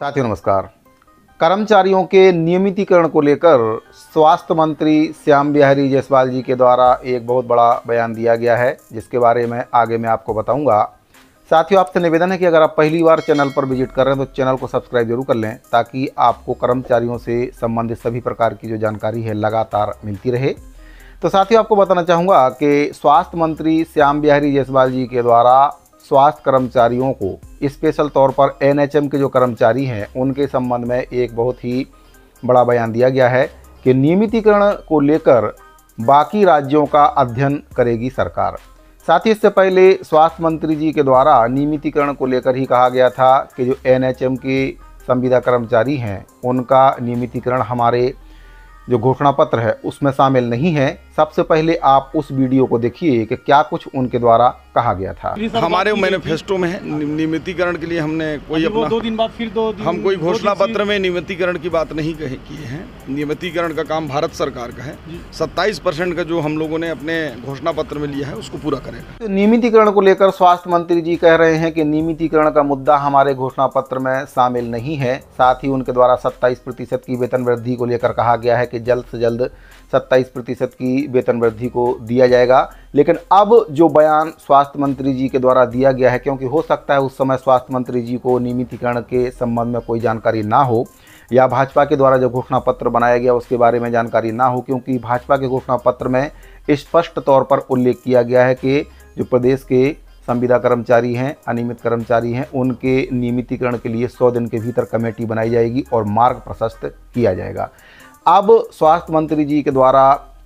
साथियों नमस्कार। कर्मचारियों के नियमितीकरण को लेकर स्वास्थ्य मंत्री श्याम बिहारी जायसवाल जी के द्वारा एक बहुत बड़ा बयान दिया गया है, जिसके बारे में आगे मैं आपको बताऊंगा। साथियों, आपसे निवेदन है कि अगर आप पहली बार चैनल पर विजिट कर रहे हैं तो चैनल को सब्सक्राइब जरूर कर लें, ताकि आपको कर्मचारियों से संबंधित सभी प्रकार की जो जानकारी है लगातार मिलती रहे। तो साथियों, आपको बताना चाहूँगा कि स्वास्थ्य मंत्री श्याम बिहारी जायसवाल जी के द्वारा स्वास्थ्य कर्मचारियों को स्पेशल तौर पर एनएचएम के जो कर्मचारी हैं उनके संबंध में एक बहुत ही बड़ा बयान दिया गया है कि नियमितीकरण को लेकर बाकी राज्यों का अध्ययन करेगी सरकार। साथ ही इससे पहले स्वास्थ्य मंत्री जी के द्वारा नियमितीकरण को लेकर ही कहा गया था कि जो एनएचएम के संविदा कर्मचारी हैं उनका नियमितीकरण हमारे जो घोषणा पत्र है उसमें शामिल नहीं है। सबसे पहले आप उस वीडियो को देखिए कि क्या कुछ उनके द्वारा कहा गया था। हमारे मैनिफेस्टो में है नियमितीकरण के लिए हमने कोई अपना 2 दिन बाद फिर हम कोई घोषणा पत्र में नियमितीकरण की बात नहीं किए हैं। नियमितीकरण का काम भारत सरकार का है। 27% का जो हम लोगों ने अपने घोषणा पत्र में लिया है उसको पूरा करेगा। तो नियमितीकरण को लेकर स्वास्थ्य मंत्री जी कह रहे हैं कि नियमितीकरण का मुद्दा हमारे घोषणा पत्र में शामिल नहीं है। साथ ही उनके द्वारा 27% की वेतन वृद्धि को लेकर कहा गया है कि जल्द से जल्द 27% की वेतन वृद्धि को दिया जाएगा। लेकिन अब जो बयान स्वास्थ्य मंत्री जी के द्वारा दिया गया है, क्योंकि हो सकता है उस समय स्वास्थ्य मंत्री जी को नियमितीकरण के संबंध में कोई जानकारी ना हो, या भाजपा के द्वारा जो घोषणा पत्र बनाया गया उसके बारे में जानकारी ना हो, क्योंकि भाजपा के घोषणा पत्र में स्पष्ट तौर पर उल्लेख किया गया है कि जो प्रदेश के संविदा कर्मचारी हैं, अनियमित कर्मचारी हैं, उनके नियमितीकरण के लिए 100 दिन के भीतर कमेटी बनाई जाएगी और मार्ग प्रशस्त किया जाएगा। अब स्वास्थ्य मंत्री जी के द्वारा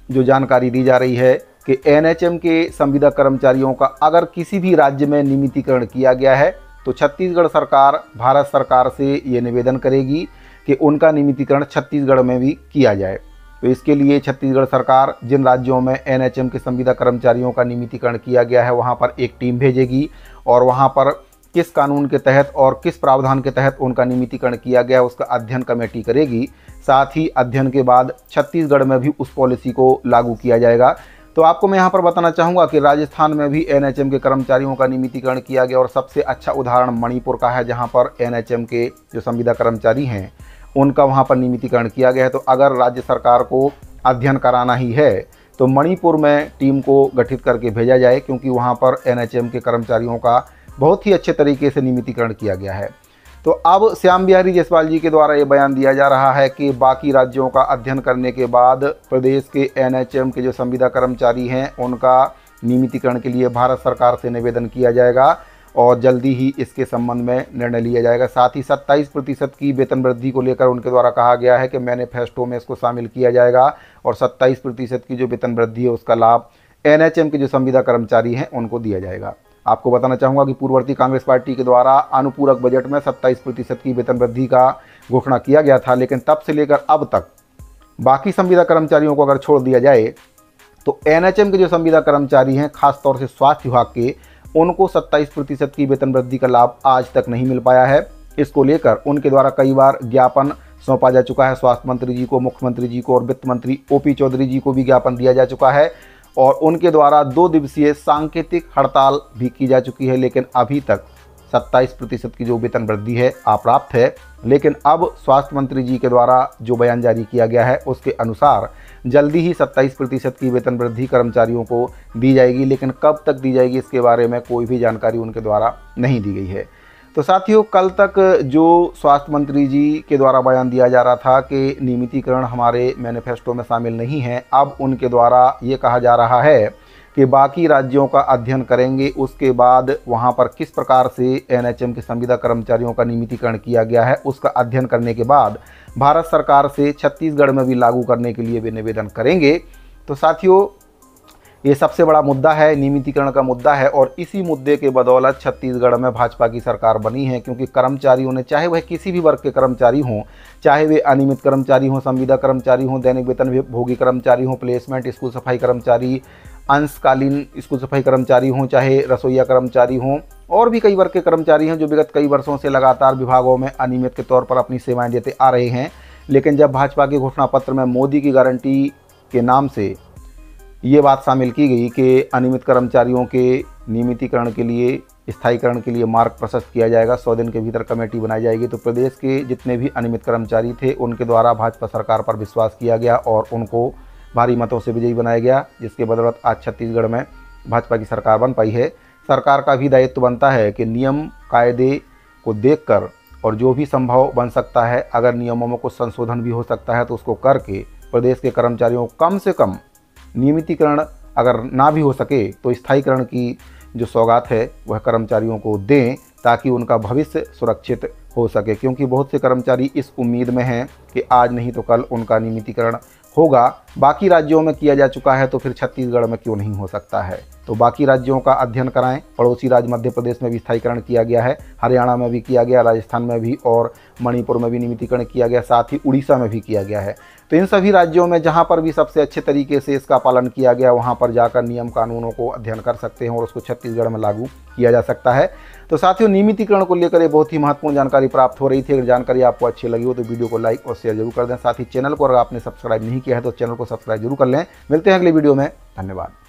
जो जानकारी दी जा रही है कि एनएचएम के संविदा कर्मचारियों का अगर किसी भी राज्य में नियमितीकरण किया गया है तो छत्तीसगढ़ सरकार भारत सरकार से ये निवेदन करेगी कि उनका नियमितीकरण छत्तीसगढ़ में भी किया जाए। तो इसके लिए छत्तीसगढ़ सरकार जिन राज्यों में एनएचएम के संविदा कर्मचारियों का नियमितीकरण किया गया है वहाँ पर एक टीम भेजेगी और वहाँ पर किस कानून के तहत और किस प्रावधान के तहत उनका नियमितीकरण किया गया है उसका अध्ययन कमेटी करेगी। साथ ही अध्ययन के बाद छत्तीसगढ़ में भी उस पॉलिसी को लागू किया जाएगा। तो आपको मैं यहाँ पर बताना चाहूँगा कि राजस्थान में भी एनएचएम के कर्मचारियों का नियमितीकरण किया गया और सबसे अच्छा उदाहरण मणिपुर का है, जहाँ पर एनएचएम के जो संविदा कर्मचारी हैं उनका वहाँ पर नियमितीकरण किया गया है। तो अगर राज्य सरकार को अध्ययन कराना ही है तो मणिपुर में टीम को गठित करके भेजा जाए, क्योंकि वहाँ पर एनएचएम के कर्मचारियों का बहुत ही अच्छे तरीके से नियमितीकरण किया गया है। तो अब श्याम बिहारी जायसवाल जी के द्वारा ये बयान दिया जा रहा है कि बाकी राज्यों का अध्ययन करने के बाद प्रदेश के एनएचएम के जो संविदा कर्मचारी हैं उनका नियमितीकरण के लिए भारत सरकार से निवेदन किया जाएगा और जल्दी ही इसके संबंध में निर्णय लिया जाएगा। साथ ही 27% की वेतन वृद्धि को लेकर उनके द्वारा कहा गया है कि मैनिफेस्टो में इसको शामिल किया जाएगा और 27% की जो वेतन वृद्धि है उसका लाभ एनएचएम के जो संविदा कर्मचारी हैं उनको दिया जाएगा। आपको बताना चाहूँगा कि पूर्ववर्ती कांग्रेस पार्टी के द्वारा अनुपूरक बजट में 27% की वेतन वृद्धि का घोषणा किया गया था, लेकिन तब से लेकर अब तक बाकी संविदा कर्मचारियों को अगर छोड़ दिया जाए तो एनएचएम के जो संविदा कर्मचारी हैं, खासतौर से स्वास्थ्य विभाग के, उनको 27% की वेतन वृद्धि का लाभ आज तक नहीं मिल पाया है। इसको लेकर उनके द्वारा कई बार ज्ञापन सौंपा जा चुका है स्वास्थ्य मंत्री जी को, मुख्यमंत्री जी को और वित्त मंत्री ओपी चौधरी जी को भी ज्ञापन दिया जा चुका है और उनके द्वारा 2 दिवसीय सांकेतिक हड़ताल भी की जा चुकी है, लेकिन अभी तक 27% की जो वेतन वृद्धि है अप्राप्त है। लेकिन अब स्वास्थ्य मंत्री जी के द्वारा जो बयान जारी किया गया है उसके अनुसार जल्दी ही 27% की वेतन वृद्धि कर्मचारियों को दी जाएगी, लेकिन कब तक दी जाएगी इसके बारे में कोई भी जानकारी उनके द्वारा नहीं दी गई है। तो साथियों, कल तक जो स्वास्थ्य मंत्री जी के द्वारा बयान दिया जा रहा था कि नियमितीकरण हमारे मैनिफेस्टो में शामिल नहीं है, अब उनके द्वारा ये कहा जा रहा है कि बाकी राज्यों का अध्ययन करेंगे, उसके बाद वहाँ पर किस प्रकार से एनएचएम के संविदा कर्मचारियों का नियमितीकरण किया गया है उसका अध्ययन करने के बाद भारत सरकार से छत्तीसगढ़ में भी लागू करने के लिए वे निवेदन करेंगे। तो साथियों, ये सबसे बड़ा मुद्दा है, नियमितीकरण का मुद्दा है और इसी मुद्दे के बदौलत छत्तीसगढ़ में भाजपा की सरकार बनी है, क्योंकि कर्मचारियों ने, चाहे वह किसी भी वर्ग के कर्मचारी हों, चाहे वे अनियमित कर्मचारी हों, संविदा कर्मचारी हों, दैनिक वेतन भोगी कर्मचारी हों, प्लेसमेंट स्कूल सफाई कर्मचारी, अंशकालीन स्कूल सफाई कर्मचारी हों, चाहे रसोईया कर्मचारी हों और भी कई वर्ग के कर्मचारी हैं जो विगत कई वर्षों से लगातार विभागों में अनियमित के तौर पर अपनी सेवाएं देते आ रहे हैं। लेकिन जब भाजपा के घोषणा पत्र में मोदी की गारंटी के नाम से ये बात शामिल की गई कि अनियमित कर्मचारियों के नियमितीकरण के लिए स्थायीकरण के लिए मार्ग प्रशस्त किया जाएगा। 100 दिन के भीतर कमेटी बनाई जाएगी। तो प्रदेश के जितने भी अनियमित कर्मचारी थे उनके द्वारा भाजपा सरकार पर विश्वास किया गया और उनको भारी मतों से विजयी बनाया गया, जिसके बदौलत आज छत्तीसगढ़ में भाजपा की सरकार बन पाई है। सरकार का भी दायित्व बनता है कि नियम कायदे को देखकर और जो भी संभव बन सकता है, अगर नियमों में कुछ संशोधन भी हो सकता है तो उसको करके प्रदेश के कर्मचारियों को कम से कम नियमितीकरण अगर ना भी हो सके तो स्थायीकरण की जो सौगात है वह कर्मचारियों को दें, ताकि उनका भविष्य सुरक्षित हो सके। क्योंकि बहुत से कर्मचारी इस उम्मीद में हैं कि आज नहीं तो कल उनका नियमितीकरण होगा। बाकी राज्यों में किया जा चुका है तो फिर छत्तीसगढ़ में क्यों नहीं हो सकता है। तो बाकी राज्यों का अध्ययन कराएं। पड़ोसी राज्य मध्य प्रदेश में भी स्थायीकरण किया गया है, हरियाणा में भी किया गया, राजस्थान में भी और मणिपुर में भी नियमितीकरण किया गया, साथ ही उड़ीसा में भी किया गया है। तो इन सभी राज्यों में जहां पर भी सबसे अच्छे तरीके से इसका पालन किया गया वहां पर जाकर नियम कानूनों को अध्ययन कर सकते हैं और उसको छत्तीसगढ़ में लागू किया जा सकता है। तो साथियों, नियमितीकरण को लेकर ये बहुत ही महत्वपूर्ण जानकारी प्राप्त हो रही थी। अगर जानकारी आपको अच्छी लगी हो तो वीडियो को लाइक और शेयर जरूर कर दें। साथ ही चैनल को अगर आपने सब्सक्राइब नहीं किया है तो चैनल को सब्सक्राइब जरूर कर लें। मिलते हैं अगले वीडियो में। धन्यवाद।